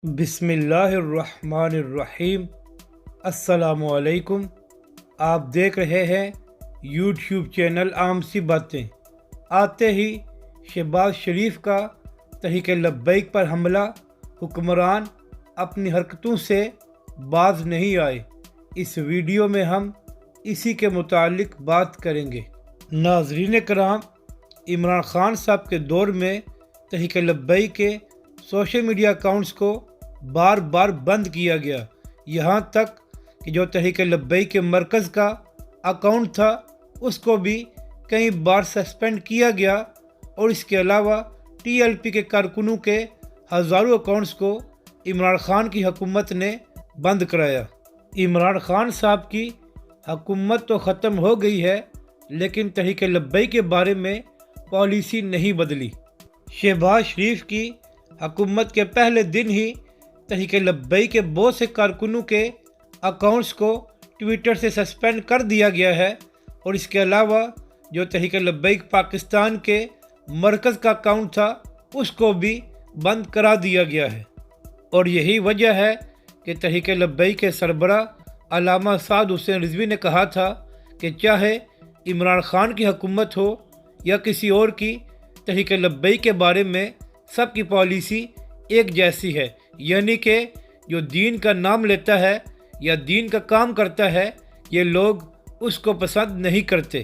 بسم اللہ الرحمن الرحیم۔ السلام علیکم۔ آپ دیکھ رہے ہیں یوٹیوب چینل عام سی باتیں۔ آتے ہی شہباز شریف کا تحریک لبیک پر حملہ، حکمران اپنی حرکتوں سے باز نہیں آئے۔ اس ویڈیو میں ہم اسی کے متعلق بات کریں گے۔ ناظرین کرام، عمران خان صاحب کے دور میں تحریک لبیک کے سوشل میڈیا اکاؤنٹس کو بار بار بند کیا گیا، یہاں تک کہ جو تحریک لبیک کے مرکز کا اکاؤنٹ تھا اس کو بھی کئی بار سسپینڈ کیا گیا، اور اس کے علاوہ ٹی ایل پی کے کارکنوں کے ہزاروں اکاؤنٹس کو عمران خان کی حکومت نے بند کرایا۔ عمران خان صاحب کی حکومت تو ختم ہو گئی ہے، لیکن تحریک لبیک کے بارے میں پالیسی نہیں بدلی۔ شہباز شریف کی حکومت کے پہلے دن ہی تحریک لبیک کے بہت سے کارکنوں کے اکاؤنٹس کو ٹویٹر سے سسپینڈ کر دیا گیا ہے، اور اس کے علاوہ جو تحریک لبیک پاکستان کے مرکز کا اکاؤنٹ تھا اس کو بھی بند کرا دیا گیا ہے۔ اور یہی وجہ ہے کہ تحریک لبیک کے سربراہ علامہ سعد حسین رضوی نے کہا تھا کہ چاہے عمران خان کی حکومت ہو یا کسی اور کی، تحریک لبیک کے بارے میں سب کی پالیسی ایک جیسی ہے، یعنی کہ جو دین کا نام لیتا ہے یا دین کا کام کرتا ہے، یہ لوگ اس کو پسند نہیں کرتے۔